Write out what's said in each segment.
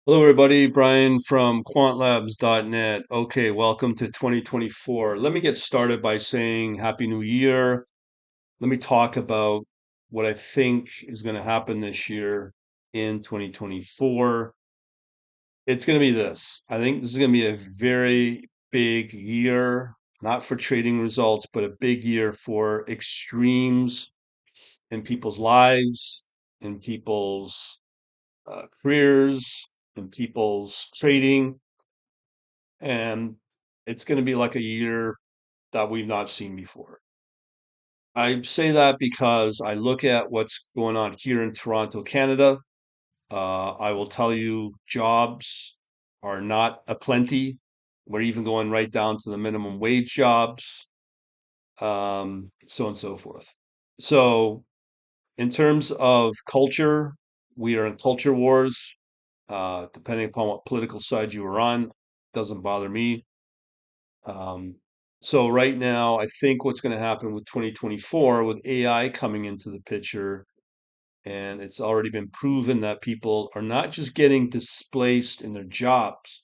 Hello, everybody. Brian from quantlabs.net. Okay, welcome to 2024. Let me get started by saying Happy New Year. Let me talk about what I think is going to happen this year in 2024. It's going to be this. I think this is going to be a very big year, not for trading results, but a big year for extremes in people's lives, in people's careers, in people's trading. And it's going to be like a year that we've not seen before. I say that because I look at what's going on here in Toronto, Canada. I will tell you, jobs are not aplenty. We're even going right down to the minimum wage jobs, so on and so forth. So, in terms of culture, we are in culture wars. Depending upon what political side you are on, doesn't bother me. Um, so right now, I think what's going to happen with 2024, with AI coming into the picture, and it's already been proven that people are not just getting displaced in their jobs,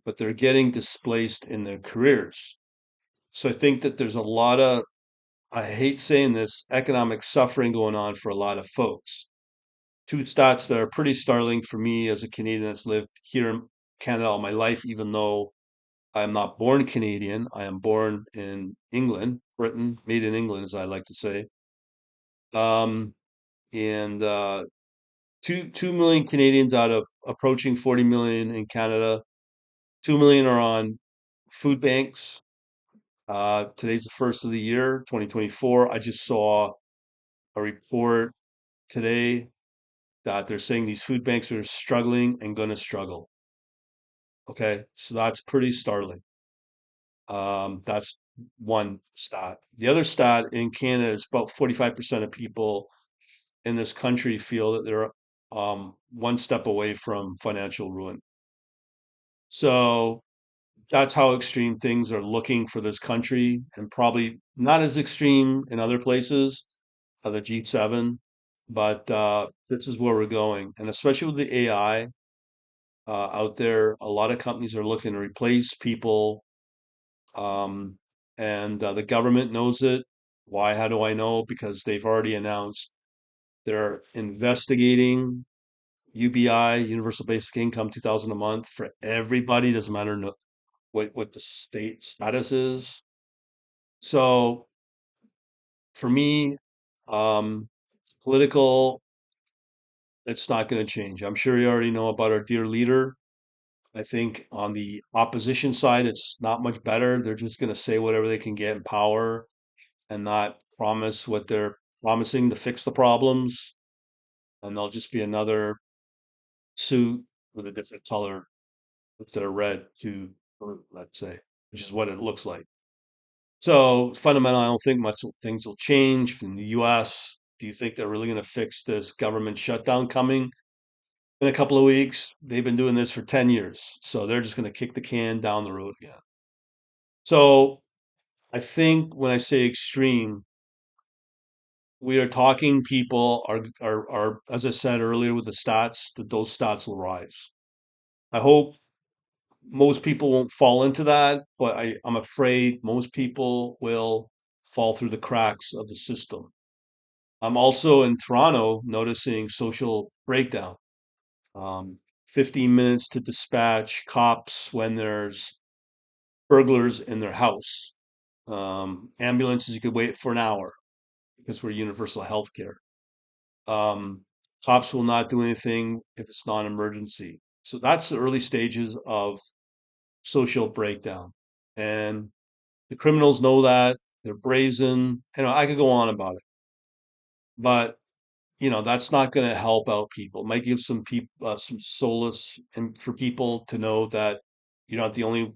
but they're getting displaced in their careers. So I think that there's a lot of, I hate saying this, economic suffering going on for a lot of folks. Two stats that are pretty startling for me as a Canadian that's lived here in Canada all my life, even though I am not born Canadian. I am born in England, Britain, made in England, as I like to say. Um, and 2 million Canadians out of approaching 40 million in Canada. 2 million are on food banks. Today's the first of the year, 2024. I just saw a report today that they're saying these food banks are struggling and going to struggle. Okay, so that's pretty startling. That's one stat. The other stat in Canada is about 45% of people in this country feel that they're one step away from financial ruin. So that's how extreme things are looking for this country, and probably not as extreme in other places, the G7, but this is where we're going. And especially with the AI out there, a lot of companies are looking to replace people. Um, and the government knows it. Why? How do I know? Because they've already announced they're investigating UBI, Universal Basic Income, 2000 a month for everybody. Doesn't matter what the state status is. So for me, um, political, it's not going to change. I'm sure you already know about our dear leader. I think on the opposition side, it's not much better. They're just going to say whatever they can get in power and not promise what they're promising to fix the problems. And they'll just be another suit with a different color instead of red to blue, let's say, which is what it looks like. So fundamentally, I don't think much things will change in the US. Do you think they're really going to fix this government shutdown coming in a couple of weeks? They've been doing this for 10 years. So they're just going to kick the can down the road again. So I think when I say extreme, we are talking people are as I said earlier with the stats, that those stats will rise. I hope most people won't fall into that, but I'm afraid most people will fall through the cracks of the system. I'm also in Toronto noticing social breakdown. 15 minutes to dispatch cops when there's burglars in their house. Ambulances, you could wait for an hour because we're universal healthcare. Um, Cops will not do anything if it's not an emergency. So that's the early stages of social breakdown. And the criminals know that. They're brazen. I could go on about it, but that's not going to help out people. It might give some people some solace and for people to know that you're not the only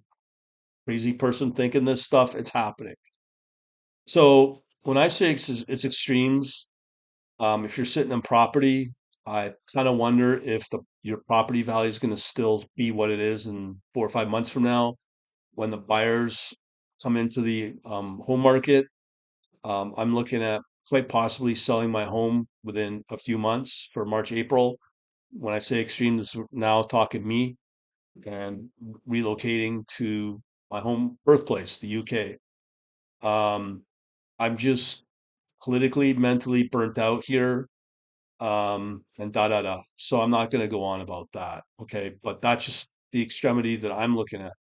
crazy person thinking this stuff. It's happening. So when I say it's extremes, if you're sitting in property, I kind of wonder if the your property value is going to still be what it is in 4 or 5 months from now when the buyers come into the home market. I'm looking at quite possibly selling my home within a few months for March, April. when I say extreme, this is now talking me and relocating to my home birthplace, the UK. Um, I'm just politically, mentally burnt out here, and da da da. So I'm not going to go on about that. Okay, but that's just the extremity that I'm looking at.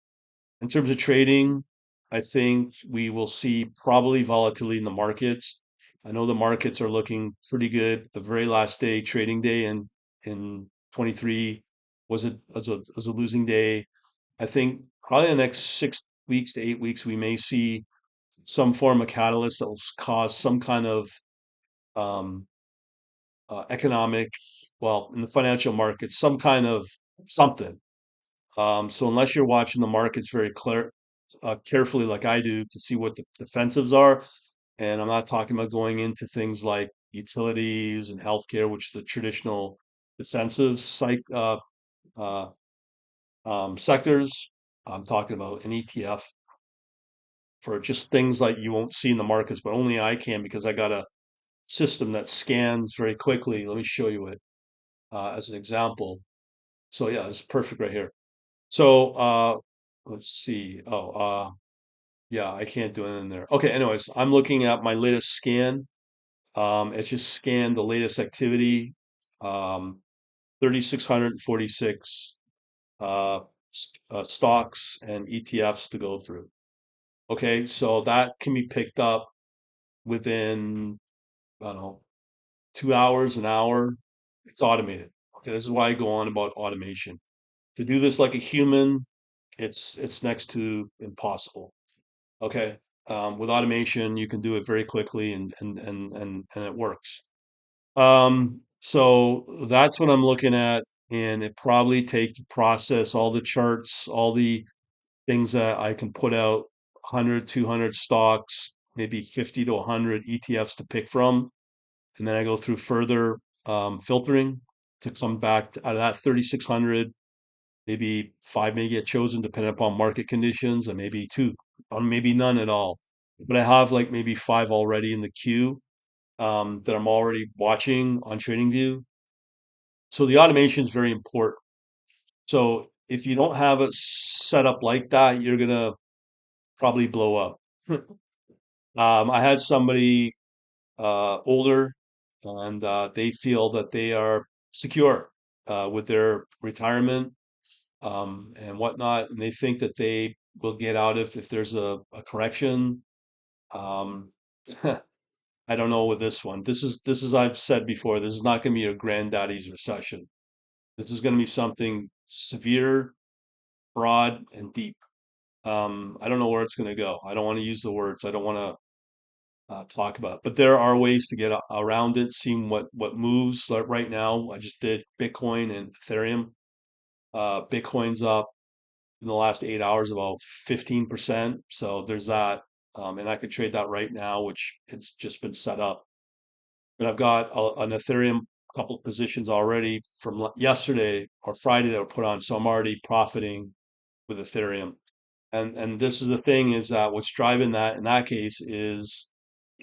In terms of trading, I think we will see probably volatility in the markets. I know the markets are looking pretty good. The very last day, trading day in 23 was a losing day. I think probably the next 6 weeks to 8 weeks, we may see some form of catalyst that will cause some kind of um, economics, well, in the financial markets, some kind of something. So unless you're watching the markets very carefully, like I do, to see what the defensives are, and I'm not talking about going into things like utilities and healthcare, which is the traditional defensive uh, sectors. I'm talking about an ETF for just things like you won't see in the markets, but only I can because I got a system that scans very quickly. Let me show you it as an example. So yeah, it's perfect right here. So let's see. Yeah, I can't do anything there. Okay, anyways, I'm looking at my latest scan. It's just scanned the latest activity. 3,646 stocks and ETFs to go through. Okay, so that can be picked up within, I don't know, 2 hours, an hour. It's automated. Okay, this is why I go on about automation. To do this like a human, it's next to impossible. Okay. With automation, you can do it very quickly and it works. So that's what I'm looking at, and it probably take to process all the charts, all the things that I can put out 100, 200 stocks, maybe 50 to 100 ETFs to pick from, and then I go through further filtering to come back out of that 3,600. Maybe five may get chosen depending upon market conditions, and maybe two, or maybe none at all. But I have like maybe five already in the queue that I'm already watching on TradingView. So the automation is very important. So if you don't have it set up like that, you're gonna probably blow up. I had somebody older, and they feel that they are secure with their retirement and whatnot, and they think that they will get out if there's a correction. Um, I don't know with this one. This is I've said before. This is not going to be your granddaddy's recession. This is going to be something severe, broad, and deep. I don't know where it's going to go. I don't want to use the words. I don't want to talk about it. But there are ways to get around it, seeing what moves. Like right now, I just did Bitcoin and Ethereum. Bitcoin's up in the last 8 hours about 15%. So there's that. And I could trade that right now, which it's just been set up. But I've got an Ethereum couple positions already from yesterday or Friday that were put on. So I'm already profiting with Ethereum. And this is the thing is that what's driving that in that case is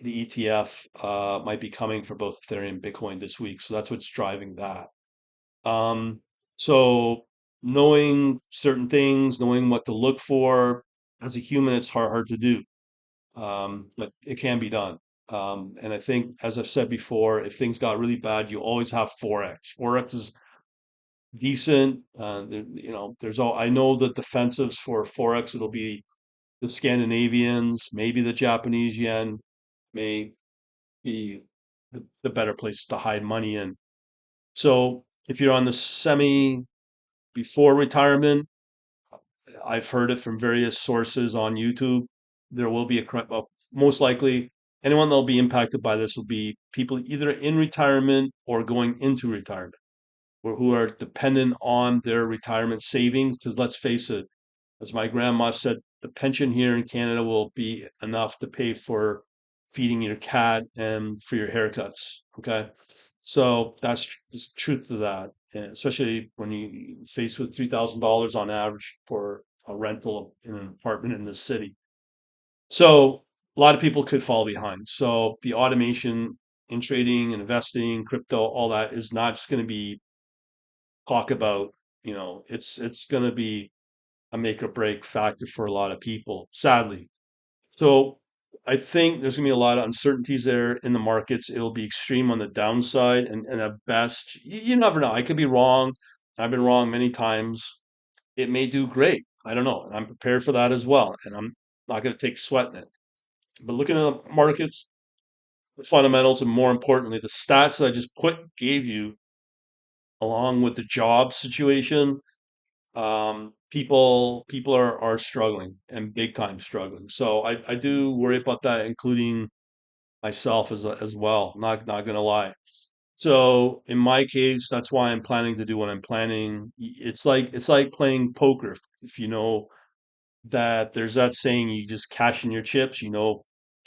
the ETF might be coming for both Ethereum and Bitcoin this week. So that's what's driving that. Um, so knowing certain things, knowing what to look for as a human, it's hard to do. But it can be done. And I think, as I've said before, if things got really bad, you always have Forex. Forex is decent. There's all I know the defensives for Forex, it'll be the Scandinavians, maybe the Japanese yen may be the better place to hide money in. So if you're on the semi before retirement, I've heard it from various sources on YouTube. There will be well, most likely anyone that'll be impacted by this will be people either in retirement or going into retirement or who are dependent on their retirement savings. Because let's face it, as my grandma said, the pension here in Canada will be enough to pay for feeding your cat and for your haircuts. Okay. So that's the truth to that. And especially when you face with $3,000 on average for a rental in an apartment in this city. So a lot of people could fall behind. So the automation in trading and investing, crypto, all that is not just going to be talk about, it's going to be a make or break factor for a lot of people, sadly. So I think there's going to be a lot of uncertainties there in the markets. It'll be extreme on the downside, and at best, you never know. I could be wrong. I've been wrong many times. It may do great. I don't know. And I'm prepared for that as well. And I'm not going to take sweat in it. But looking at the markets, the fundamentals, and more importantly, the stats that I just gave you, along with the job situation, people are struggling and big time struggling. So I do worry about that, including myself as well. Not gonna lie. So in my case, that's why I'm planning to do what I'm planning. It's like playing poker. If you know that there's that saying, you just cash in your chips.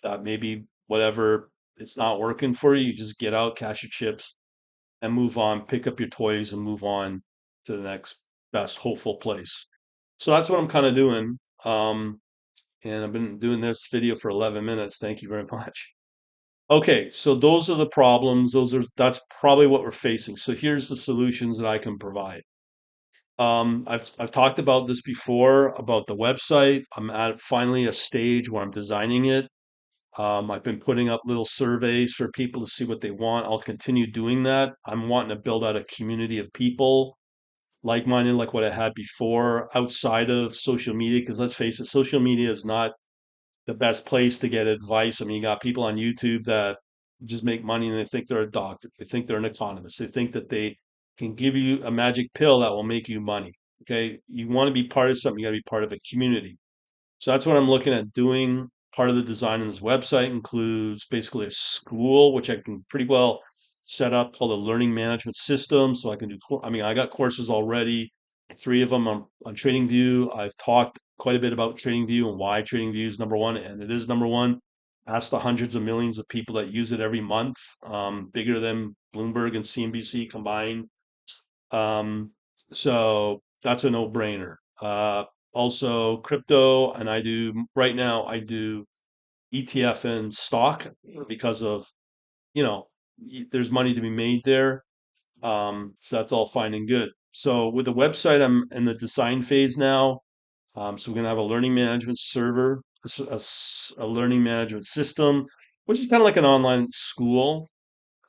That maybe whatever it's not working for you, you just get out, cash your chips, and move on. Pick up your toys and move on to the next best hopeful place. So that's what I'm kind of doing. And I've been doing this video for 11 minutes. Thank you very much. Okay, so those are the problems. That's probably what we're facing. So here's the solutions that I can provide. I've talked about this before about the website. I'm at finally a stage where I'm designing it. I've been putting up little surveys for people to see what they want. I'll continue doing that. I'm wanting to build out a community of people like-minded, like what I had before, outside of social media. Because let's face it, social media is not the best place to get advice. I mean, you got people on YouTube that just make money and they think they're a doctor. They think they're an economist. They think that they can give you a magic pill that will make you money. Okay. You want to be part of something, you got to be part of a community. So that's what I'm looking at doing. Part of the design in this website includes basically a school, which I can pretty well set up, called a learning management system. So I can do, I mean, I got courses already, three of them on TradingView. I've talked quite a bit about TradingView and why TradingView is number one, and it is number one. Ask the hundreds of millions of people that use it every month, bigger than Bloomberg and CNBC combined. Um, so that's a no-brainer. Also crypto, and right now I do ETF and stock because of, there's money to be made there. So that's all fine and good. So with the website, I'm in the design phase now. So we're gonna have a learning management server, a learning management system, which is kind of like an online school.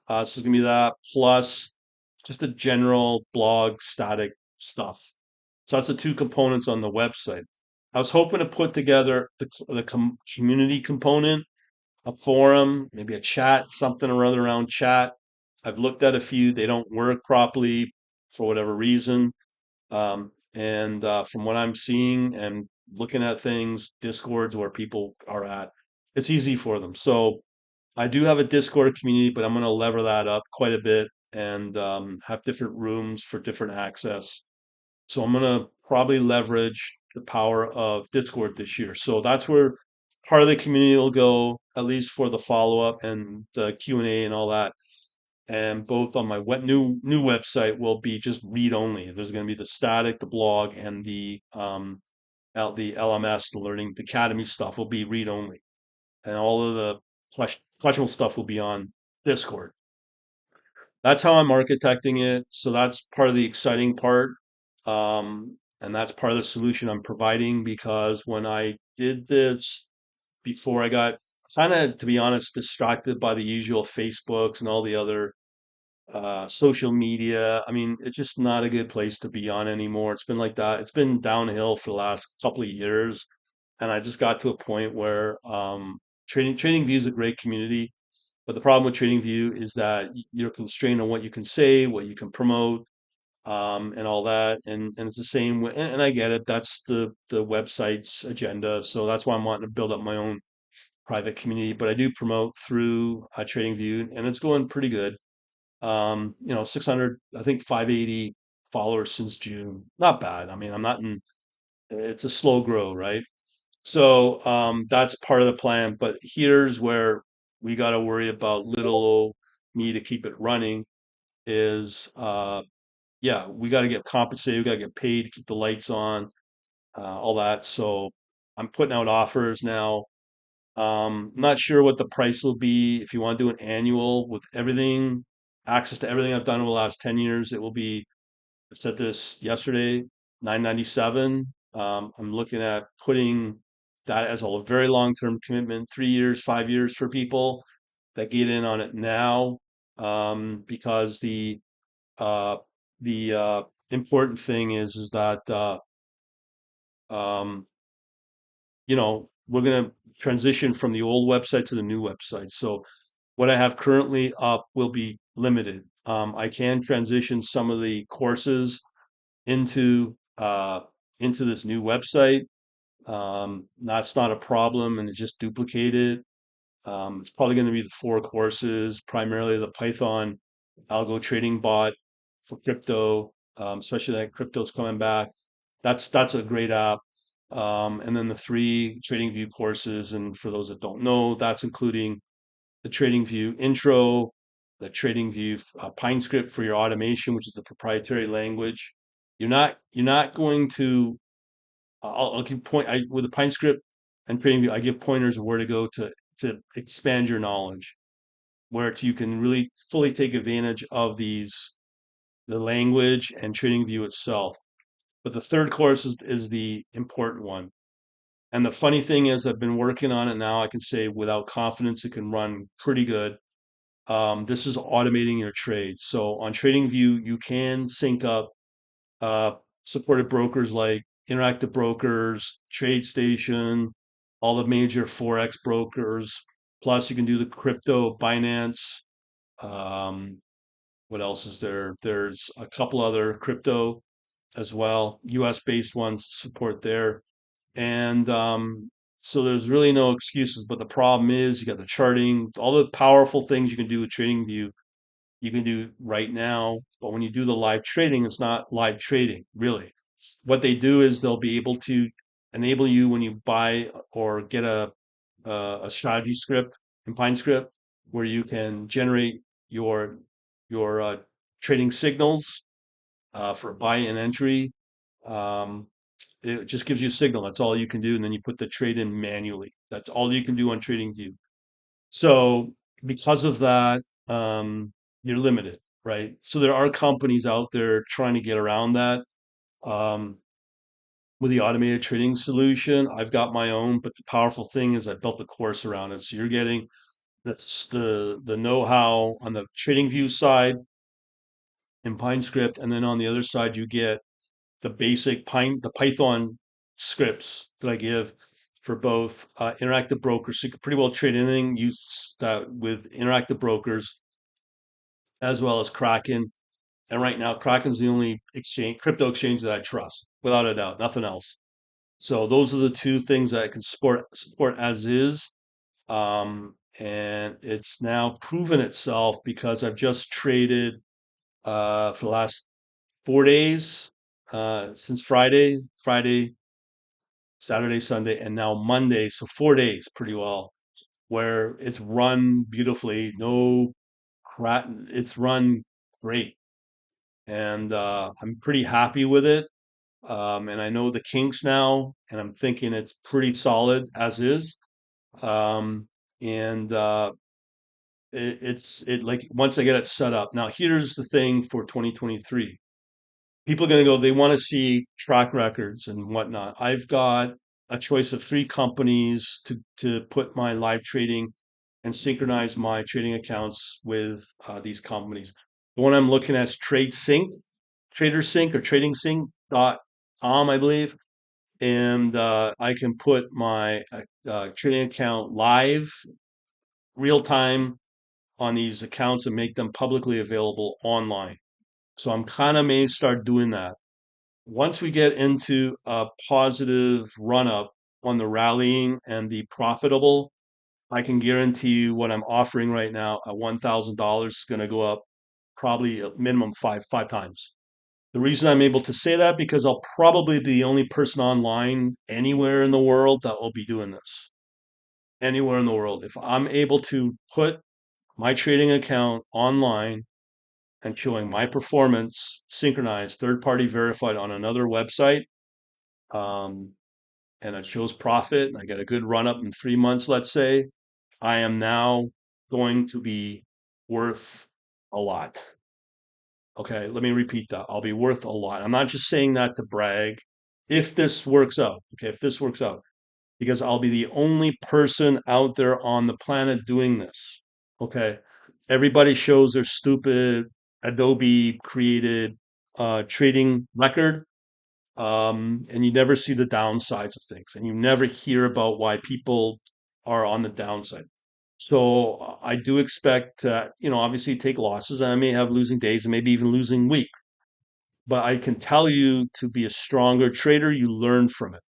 So it's gonna be that plus just a general blog static stuff. So that's the two components on the website. I was hoping to put together the community component, a forum, maybe a chat, something or other around chat. I've looked at a few; they don't work properly for whatever reason. And from what I'm seeing and looking at things, Discords where people are at, it's easy for them. So I do have a Discord community, but I'm going to lever that up quite a bit and have different rooms for different access. So I'm going to probably leverage the power of Discord this year. So that's where part of the community will go, at least for the follow up and the Q&A and all that. And both on my new website will be just read only. There's going to be the static, the blog, and the LMS, the Learning Academy stuff will be read only, and all of the questionable stuff will be on Discord. That's how I'm architecting it. So that's part of the exciting part. And that's part of the solution I'm providing because when I did this before, I got kind of, to be honest, distracted by the usual Facebooks and all the other social media. I mean, it's just not a good place to be on anymore. It's been like that. It's been downhill for the last couple of years. And I just got to a point where TradingView is a great community. But the problem with TradingView is that you're constrained on what you can say, what you can promote, and all that. And it's the same way, and I get it. That's the website's agenda. So that's why I'm wanting to build up my own private community. But I do promote through TradingView, and it's going pretty good. 600, I think 580 followers since June. Not bad. I mean, I'm not in. It's a slow grow, right? So that's part of the plan. But here's where we got to worry about little old me to keep it running is yeah, we got to get compensated. We got to get paid to keep the lights on, all that. So I'm putting out offers now. Not sure what the price will be. If you want to do an annual with everything, access to everything I've done over the last 10 years, it will be I said this yesterday, 997. I'm looking at putting that as a very long-term commitment, 3 years, 5 years for people that get in on it now, because uh, the important thing is that um, we're going to transition from the old website to the new website. So what I have currently up will be limited. I can transition some of the courses into into this new website. That's not a problem, and it's just duplicate it. It's probably going to be the four courses, primarily the Python algo trading bot for crypto, especially that crypto's coming back. That's a great app. And then the three TradingView courses, and for those that don't know, that's including the TradingView intro, the TradingView PineScript for your automation, which is the proprietary language. You're not going to. I'll give point I with the PineScript and TradingView. I give pointers of where to go to expand your knowledge, where you can really fully take advantage of the language and TradingView itself. But the third course is the important one. And the funny thing is, I've been working on it now. I can say without confidence, it can run pretty good. This is automating your trades. So on TradingView, you can sync up uh, supported brokers like Interactive Brokers, TradeStation, all the major Forex brokers. Plus, you can do the crypto, Binance. Um, what else is there? There's a couple other crypto as well, US based ones support there. And so there's really no excuses. But the problem is, you got the charting, all the powerful things you can do with TradingView you can do right now. But when you do the live trading, it's not live trading, really. What they do is they'll be able to enable you when you buy or get a strategy script in PineScript where you can generate your your trading signals for buy and entry. Um, it just gives you a signal. That's all you can do, and then you put the trade in manually. That's all you can do on TradingView. So because of that, you're limited, right? So there are companies out there trying to get around that. Um, with the automated trading solution, I've got my own, but the powerful thing is I built the course around it. So you're getting that's the know-how on the trading view side in PineScript, and then on the other side you get the basic the Python scripts that I give for both interactive brokers. So you can pretty well trade anything use that with interactive brokers as well as Kraken. And right now, Kraken's the only exchange, crypto exchange that I trust, without a doubt, nothing else. So those are the two things that I can support as is. And it's now proven itself because I've just traded for the last 4 days, since Friday, Saturday, Sunday, and now Monday. So 4 days pretty well, where it's run beautifully. No crack, it's run great. And I'm pretty happy with it. And I know the kinks now, and I'm thinking it's pretty solid as is. Um, and it like once I get it set up. Now, here's the thing for 2023. People are going to go, they want to see track records and whatnot. I've got a choice of three companies to put my live trading and synchronize my trading accounts with these companies. The one I'm looking at is TradeSync, TraderSync or TradingSync.com, I believe. And I can put my trading account live, real time on these accounts and make them publicly available online. So I'm kind of may start doing that. Once we get into a positive run up on the rallying and the profitable, I can guarantee you what I'm offering right now at $1,000 is going to go up probably a minimum five times. The reason I'm able to say that because I'll probably be the only person online anywhere in the world that will be doing this. Anywhere in the world. If I'm able to put my trading account online and showing my performance synchronized, third party verified on another website, um, and it shows profit, and I get a good run up in 3 months, let's say, I am now going to be worth a lot. Okay, let me repeat that. I'll be worth a lot. I'm not just saying that to brag. If this works out, okay, if this works out, because I'll be the only person out there on the planet doing this. Okay. Everybody shows their stupid Adobe created trading record. And you never see the downsides of things, and you never hear about why people are on the downside. So I do expect, obviously take losses, and I may have losing days and maybe even losing week. But I can tell you to be a stronger trader, you learn from it.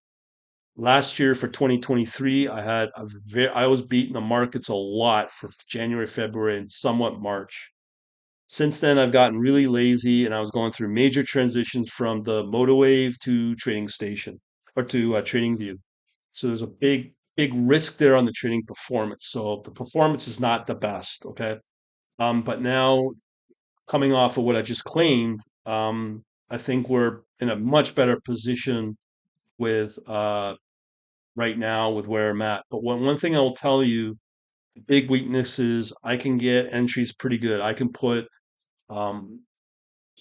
Last year for 2023, I was beating the markets a lot for January, February, and somewhat March. Since then, I've gotten really lazy, and I was going through major transitions from the MotoWave to Trading Station or to Trading View. So there's a big risk there on the trading performance. So the performance is not the best. Okay. But now coming off of what I just claimed, I think we're in a much better position with right now with where I'm at. But one thing I will tell you, the big weakness is I can get entries pretty good. I can put um,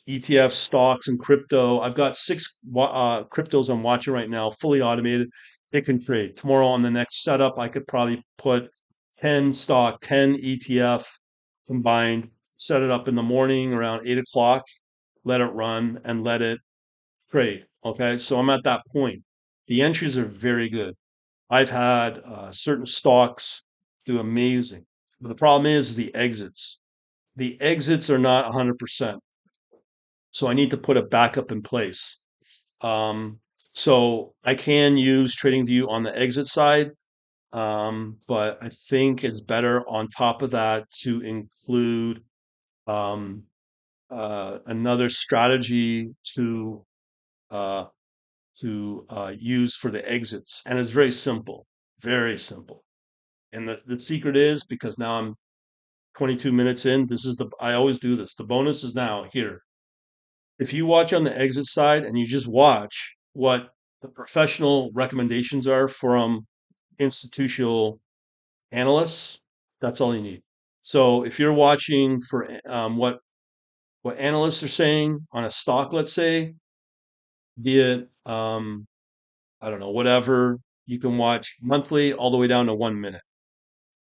ETF stocks and crypto. I've got six cryptos I'm watching right now, fully automated. It can trade. Tomorrow on the next setup, I could probably put 10 stock, 10 ETF combined, set it up in the morning around 8 o'clock, let it run and let it trade. Okay. So I'm at that point. The entries are very good. I've had certain stocks do amazing. But the problem is the exits. The exits are not 100%. So I need to put a backup in place. Um, so I can use TradingView on the exit side, but I think it's better on top of that to include um, another strategy uh, to use for the exits, and it's very simple, very simple. And the secret is because now I'm 22 minutes in. I always do this. The bonus is now here. If you watch on the exit side and you just watch what the professional recommendations are from institutional analysts, that's all you need. So if you're watching for what analysts are saying on a stock, let's say, be it I don't know, whatever, you can watch monthly all the way down to 1 minute.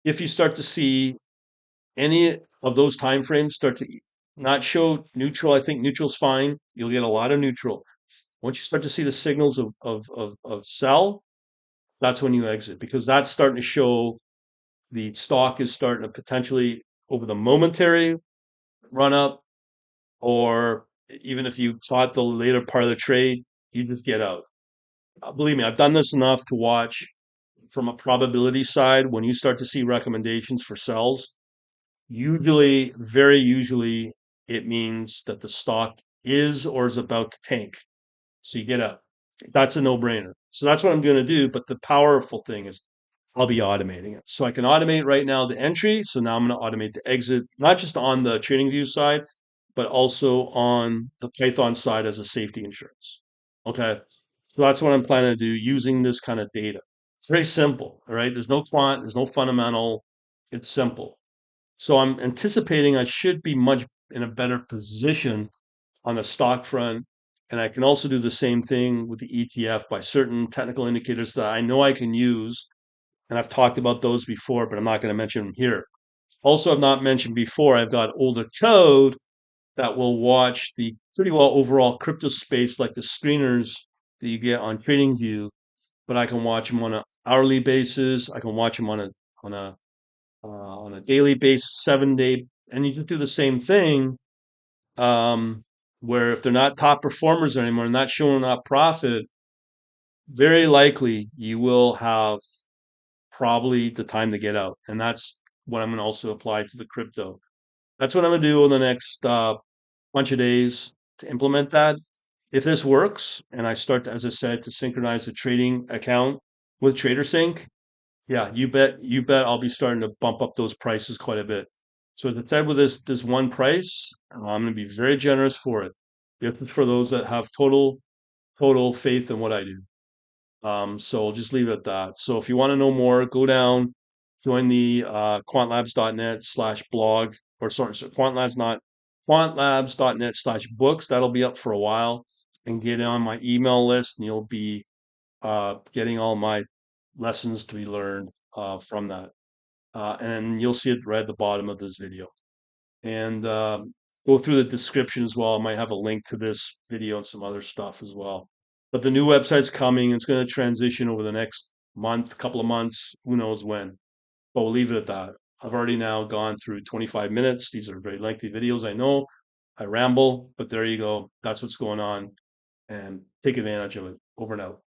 If you start to see any of those time frames start to not show neutral, I think neutral's fine. You'll get a lot of neutral. Once you start to see the signals of sell, that's when you exit because that's starting to show the stock is starting to potentially over the momentary run up, or even if you caught the later part of the trade, you just get out. Believe me, I've done this enough to watch from a probability side. When you start to see recommendations for sells, usually, very usually, it means that the stock is or is about to tank. So you get out. That's a no-brainer. So that's what I'm going to do. But the powerful thing is I'll be automating it. So I can automate right now the entry. So now I'm going to automate the exit, not just on the TradingView side, but also on the Python side as a safety insurance. Okay. So that's what I'm planning to do using this kind of data. It's very simple. All right. There's no quant, there's no fundamental. It's simple. So I'm anticipating I should be much in a better position on the stock front. And I can also do the same thing with the ETF by certain technical indicators that I know I can use. And I've talked about those before, but I'm not going to mention them here. Also, I've not mentioned before, I've got older code that will watch the pretty well overall crypto space, like the screeners that you get on TradingView, but I can watch them on an hourly basis. I can watch them on a on a daily basis, 7 day, and you just do the same thing. Um, where if they're not top performers anymore, not showing up profit, very likely you will have probably the time to get out, and that's what I'm going to also apply to the crypto. That's what I'm going to do in the next bunch of days to implement that. If this works, and I start, to, as I said, to synchronize the trading account with TraderSync, yeah, you bet I'll be starting to bump up those prices quite a bit. So as I said, with this one price, I'm going to be very generous for it. This is for those that have total faith in what I do. So I'll just leave it at that. So if you want to know more, go down, join the quantlabs.net/blog, or sorry, so quantlabs not quantlabs.net/books. That'll be up for a while, and get on my email list, and you'll be getting all my lessons to be learned from that. And you'll see it right at the bottom of this video. And go through the description as well. I might have a link to this video and some other stuff as well. But the new website's coming. It's going to transition over the next month, couple of months, who knows when. But we'll leave it at that. I've already now gone through 25 minutes. These are very lengthy videos, I know. I ramble, but there you go. That's what's going on. And take advantage of it. Over and out.